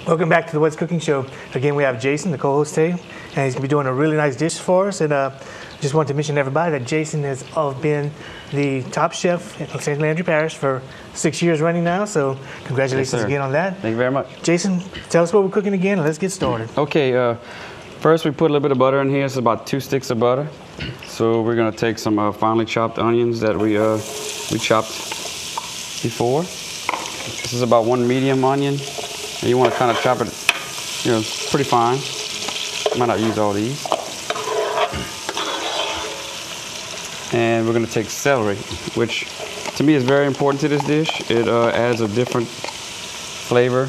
Welcome back to the What's Cooking Show. Again, we have Jason, the co-host today, and he's going to be doing a really nice dish for us. And just want to mention to everybody that Jason has been the top chef in St. Landry Parish for 6 years running now. So congratulations again on that. Thank you very much. Jason, tell us what we're cooking again, and let's get started. Okay, first we put a little bit of butter in here. It's about 2 sticks of butter. So we're going to take some finely chopped onions that we chopped before. This is about 1 medium onion. And you want to kind of chop it, pretty fine. Might not use all these. And we're going to take celery, which to me is very important to this dish. It adds a different flavor,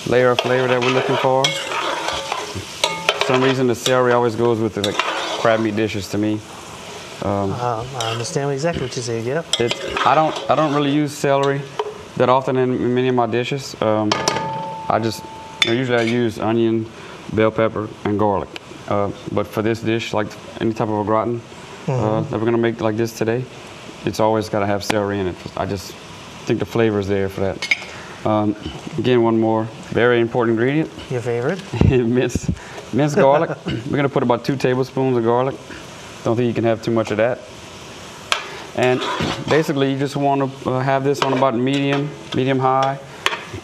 layer of flavor that we're looking for. For some reason, the celery always goes with the crab meat dishes to me. I understand exactly what you say. Yep. I don't really use celery that often in many of my dishes. Usually I use onion, bell pepper, and garlic. But for this dish, like any type of a gratin that we're gonna make like this today, it's always gotta have celery in it. I just think the flavor is there for that. Again, one more very important ingredient. Your favorite? minced garlic. We're gonna put about 2 tablespoons of garlic. Don't think you can have too much of that. And basically, you just want to have this on about medium high,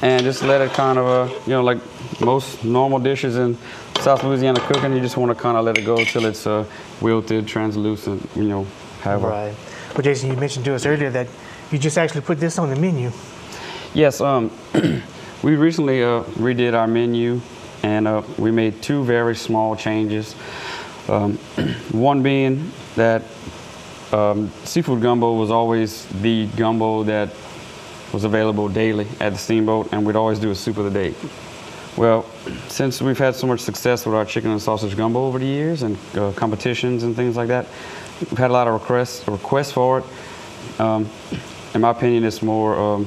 and just let it kind of, like most normal dishes in South Louisiana cooking, you just want to kind of let it go until it's wilted, translucent, however. Right. Well, Jason, you mentioned to us earlier that you just actually put this on the menu. Yes. We recently redid our menu, and we made 2 very small changes. One being that seafood gumbo was always the gumbo that was available daily at the Steamboat, and we'd always do a soup of the day. Well, since we've had so much success with our chicken and sausage gumbo over the years and competitions and things like that, we've had a lot of requests for it. In my opinion, it's more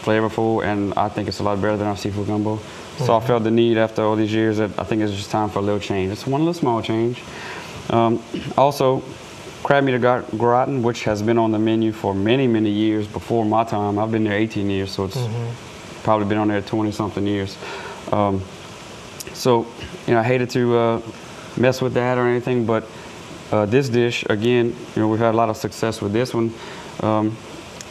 flavorful, and I think it's a lot better than our seafood gumbo. So I felt the need after all these years that I think it's just time for a little change. It's one little small change. Also, crab meat gratin, which has been on the menu for many, many years before my time. I've been there 18 years, so it's probably been on there 20-something years. So, I hated to mess with that or anything, but this dish, again, we've had a lot of success with this one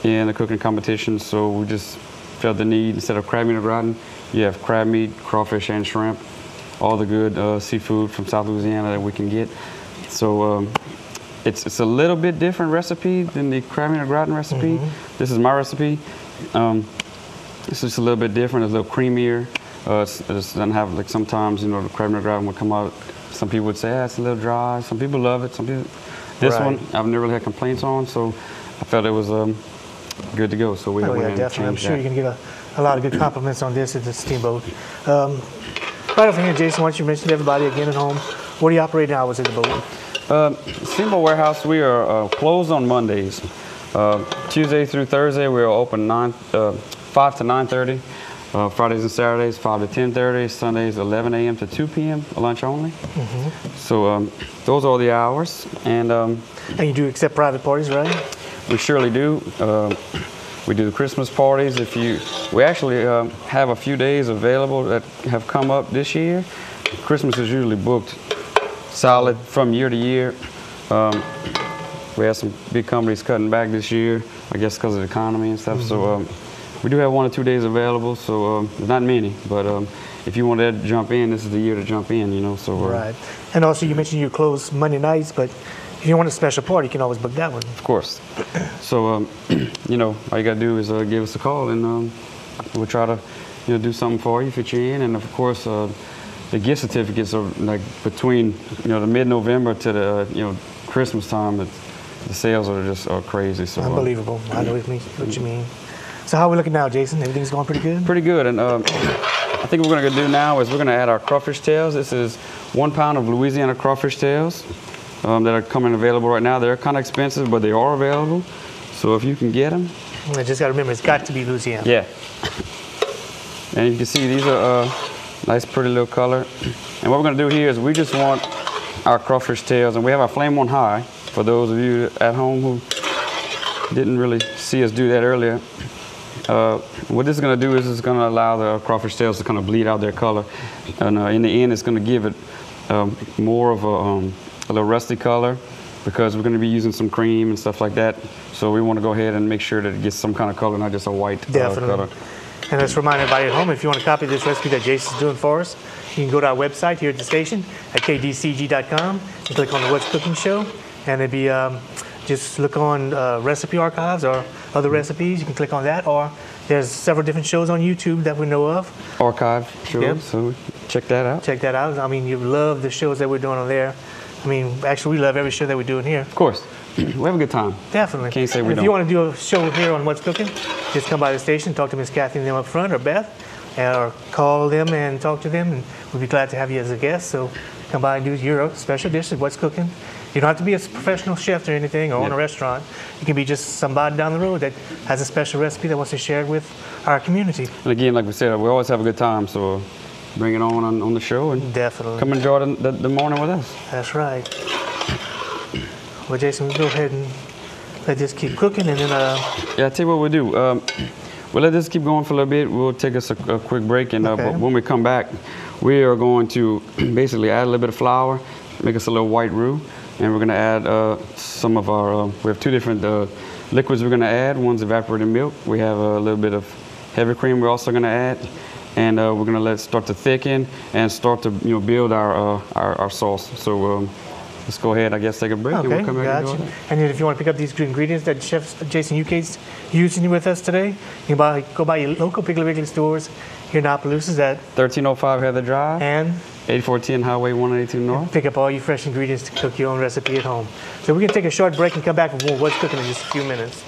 in the cooking competition, so we just felt the need, instead of crab meat gratin, you have crab meat, crawfish, and shrimp, all the good seafood from South Louisiana that we can get. So it's a little bit different recipe than the crab meat gratin recipe. This is my recipe. It's just a little bit different. It's a little creamier. It doesn't have, like, sometimes, the crab meat gratin would come out. Some people would say, it's a little dry. Some people love it. Some people. This one, I've never really had complaints on, so I felt it was good to go. So we went and definitely. I'm changed sure that. you can get a lot of good compliments on this at the Steamboat. Right over here, Jason, why don't you mention to everybody again at home, what are you operating hours at the boat? Steamboat Warehouse, we are closed on Mondays. Tuesday through Thursday, we are open 5 to 9:30. Fridays and Saturdays, 5 to 10:30. Sundays, 11 a.m. to 2 p.m., lunch only. So those are the hours. And you do accept private parties, right? We surely do. We do the Christmas parties. We actually have a few days available that have come up this year. Christmas is usually booked solid from year to year. We have some big companies cutting back this year, I guess because of the economy and stuff. So we do have 1 or 2 days available, so not many. But if you want to jump in, this is the year to jump in, So right. And also, you mentioned you close Monday nights, but if you want a special party, you can always book that one. Of course. So, all you got to do is give us a call, and we'll try to, do something for you, fit you in. And of course, the gift certificates are like between, the mid-November to the, Christmas time. The sales are just crazy. So unbelievable. I know what you mean. So how are we looking now, Jason? Everything's going pretty good? Pretty good. And I think what we're going to do now is we're going to add our crawfish tails. This is 1 pound of Louisiana crawfish tails. That are coming available right now. They're kind of expensive, but they are available. So if you can get them. I just got to remember, it's got to be Louisiana. Yeah. And you can see these are nice, pretty little color. And what we're going to do here is we just want our crawfish tails, and we have our flame on high. For those of you at home who didn't really see us do that earlier, What this is going to do is it's going to allow the crawfish tails to kind of bleed out their color, and in the end, it's going to give it more of a little rusty color, because we're going to be using some cream and stuff like that. So we want to go ahead and make sure that it gets some kind of color, not just a white color. And let's remind everybody at home, if you want to copy this recipe that Jason's doing for us, you can go to our website here at the station at kdcg.com and click on the What's Cooking show, and it'd be just look on recipe archives or other recipes. You can click on that, or there's several different shows on YouTube that we know of. Archive shows, yep. So check that out. Check that out. I mean, you love the shows that we're doing on there. I mean, actually, we love every show that we're doing here. Of course. We have a good time. Definitely. Can't say we don't. If you want to do a show here on What's Cooking, just come by the station, talk to Miss Kathy and them up front, or Beth, or call them and talk to them, and we'll be glad to have you as a guest. So come by and do your special dish of What's Cooking. You don't have to be a professional chef or anything, or own a restaurant. You can be just somebody down the road that has a special recipe that wants to share it with our community. And again, like we said, we always have a good time, so bring it on the show and definitely come enjoy the morning with us. That's right. Well, Jason, we'll go ahead and let this keep cooking, and then yeah, I'll tell you what we'll do. We'll let this keep going for a little bit. We'll take us a quick break, and when we come back, we are going to basically add a little bit of flour, make us a little white roux, and we're going to add some of our, we have two different liquids we're going to add. One's evaporated milk. We have a little bit of heavy cream we're also going to add, and we're going to let it start to thicken and start to build our sauce. So let's go ahead, I guess, take a break, and we'll come back and do it. And then if you want to pick up these ingredients that Chef Jason Huguet's using with us today, you can go by your local Piggly Wiggly stores here in Opelousas at 1305 Heather Drive and 8410 Highway 182 North. Pick up all your fresh ingredients to cook your own recipe at home. So we're going to take a short break and come back with more What's Cooking in just a few minutes.